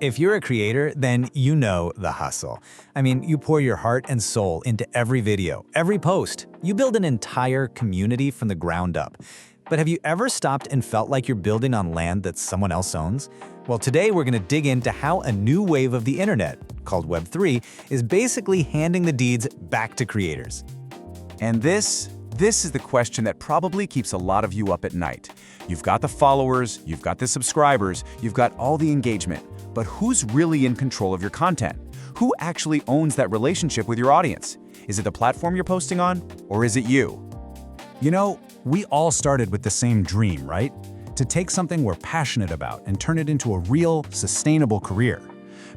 If you're a creator, then you know the hustle. I mean, you pour your heart and soul into every video, every post. You build an entire community from the ground up. But have you ever stopped and felt like you're building on land that someone else owns? Well, today we're going to dig into how a new wave of the internet, called Web3, is basically handing the deeds back to creators. And this is the question that probably keeps a lot of you up at night. You've got the followers, you've got the subscribers, you've got all the engagement. But who's really in control of your content? Who actually owns that relationship with your audience? Is it the platform you're posting on, or is it you? You know, we all started with the same dream, right? To take something we're passionate about and turn it into a real, sustainable career.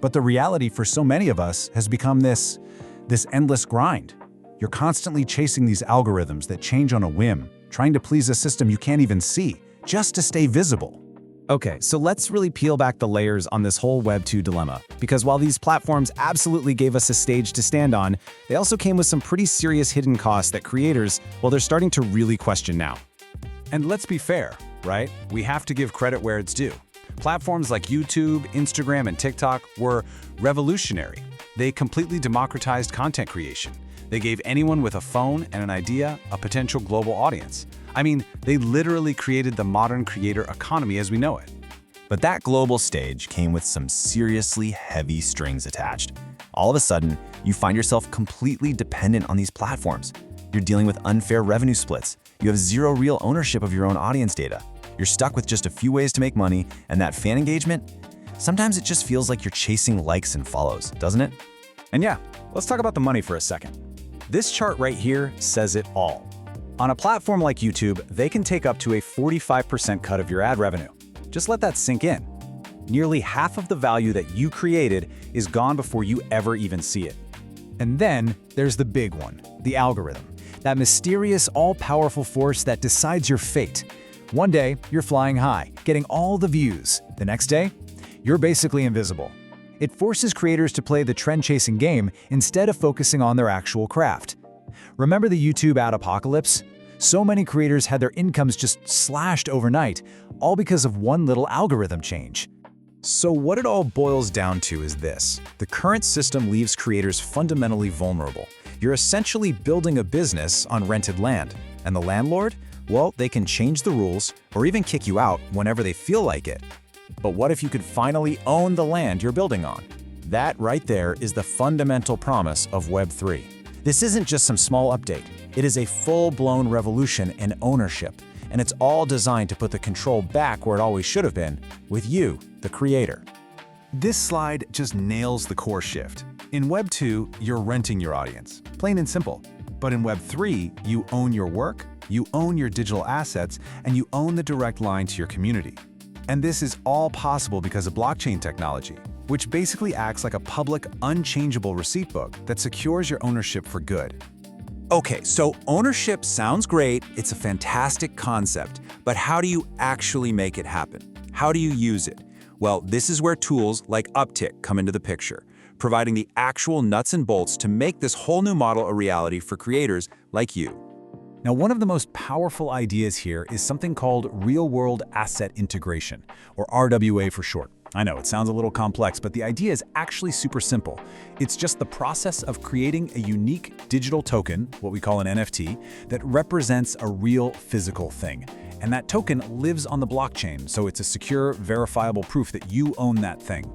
But the reality for so many of us has become this endless grind. You're constantly chasing these algorithms that change on a whim, trying to please a system you can't even see, just to stay visible. Okay, so let's really peel back the layers on this whole Web 2 dilemma, because while these platforms absolutely gave us a stage to stand on, they also came with some pretty serious hidden costs that creators, well, they're starting to really question now. And let's be fair, right? We have to give credit where it's due. Platforms like YouTube, Instagram, and TikTok were revolutionary. They completely democratized content creation. They gave anyone with a phone and an idea a potential global audience. I mean, they literally created the modern creator economy as we know it. But that global stage came with some seriously heavy strings attached. All of a sudden, you find yourself completely dependent on these platforms. You're dealing with unfair revenue splits. You have zero real ownership of your own audience data. You're stuck with just a few ways to make money, and that fan engagement? Sometimes it just feels like you're chasing likes and follows, doesn't it? And yeah, let's talk about the money for a second. This chart right here says it all. On a platform like YouTube, they can take up to a 45% cut of your ad revenue. Just let that sink in. Nearly half of the value that you created is gone before you ever even see it. And then there's the big one, the algorithm. That mysterious, all-powerful force that decides your fate. One day, you're flying high, getting all the views. The next day, you're basically invisible. It forces creators to play the trend-chasing game instead of focusing on their actual craft. Remember the YouTube ad apocalypse? So many creators had their incomes just slashed overnight, all because of one little algorithm change. So what it all boils down to is this. The current system leaves creators fundamentally vulnerable. You're essentially building a business on rented land. And the landlord? Well, they can change the rules or even kick you out whenever they feel like it. But what if you could finally own the land you're building on? That right there is the fundamental promise of Web3. This isn't just some small update. It is a full-blown revolution in ownership, and it's all designed to put the control back where it always should have been, with you, the creator. This slide just nails the core shift. In Web 2, you're renting your audience, plain and simple. But in Web 3, you own your work, you own your digital assets, and you own the direct line to your community. And this is all possible because of blockchain technology, which basically acts like a public, unchangeable receipt book that secures your ownership for good. Okay, so ownership sounds great, it's a fantastic concept, but how do you actually make it happen? How do you use it? Well, this is where tools like Uptick come into the picture, providing the actual nuts and bolts to make this whole new model a reality for creators like you. Now, one of the most powerful ideas here is something called real-world asset integration, or RWA for short. I know, it sounds a little complex, but the idea is actually super simple. It's just the process of creating a unique digital token, what we call an NFT, that represents a real physical thing. And that token lives on the blockchain, so it's a secure, verifiable proof that you own that thing.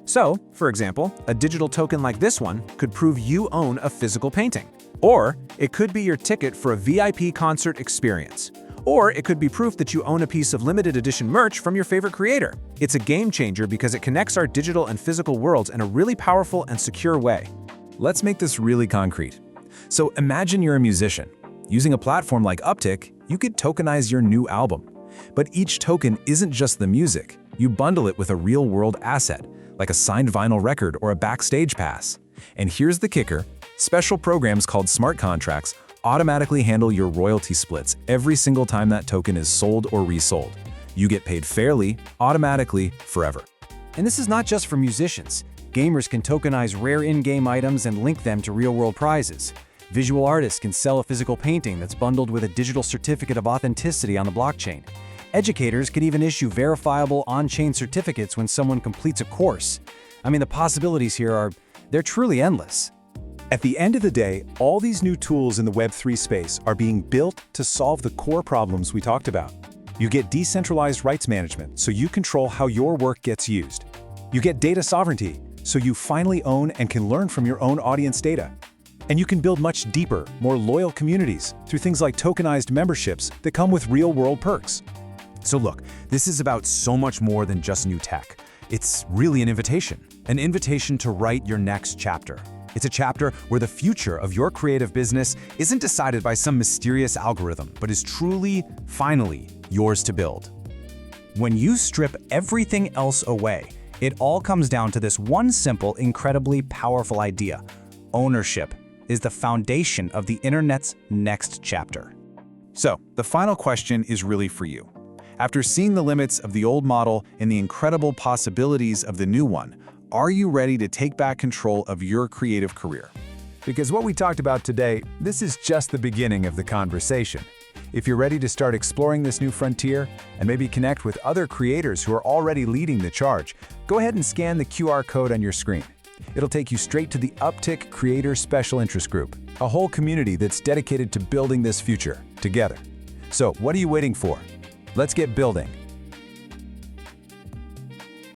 So, for example, a digital token like this one could prove you own a physical painting. Or it could be your ticket for a VIP concert experience. Or it could be proof that you own a piece of limited edition merch from your favorite creator. It's a game changer because it connects our digital and physical worlds in a really powerful and secure way. Let's make this really concrete. So imagine you're a musician. Using a platform like Uptick, you could tokenize your new album. But each token isn't just the music. You bundle it with a real-world asset, like a signed vinyl record or a backstage pass. And here's the kicker. Special programs called smart contracts automatically handle your royalty splits every single time that token is sold or resold. You get paid fairly, automatically, forever. And this is not just for musicians. Gamers can tokenize rare in-game items and link them to real-world prizes. Visual artists can sell a physical painting that's bundled with a digital certificate of authenticity on the blockchain. Educators could even issue verifiable on-chain certificates when someone completes a course. I mean, the possibilities here they're truly endless. At the end of the day, all these new tools in the Web3 space are being built to solve the core problems we talked about. You get decentralized rights management, so you control how your work gets used. You get data sovereignty, so you finally own and can learn from your own audience data. And you can build much deeper, more loyal communities through things like tokenized memberships that come with real-world perks. So look, this is about so much more than just new tech. It's really an invitation to write your next chapter. It's a chapter where the future of your creative business isn't decided by some mysterious algorithm, but is truly, finally, yours to build. When you strip everything else away, it all comes down to this one simple, incredibly powerful idea. Ownership is the foundation of the internet's next chapter. So, the final question is really for you. After seeing the limits of the old model and the incredible possibilities of the new one, are you ready to take back control of your creative career? Because what we talked about today, this is just the beginning of the conversation. If you're ready to start exploring this new frontier and maybe connect with other creators who are already leading the charge, go ahead and scan the QR code on your screen. It'll take you straight to the Uptick Creator Special Interest Group, a whole community that's dedicated to building this future together. So what are you waiting for? Let's get building.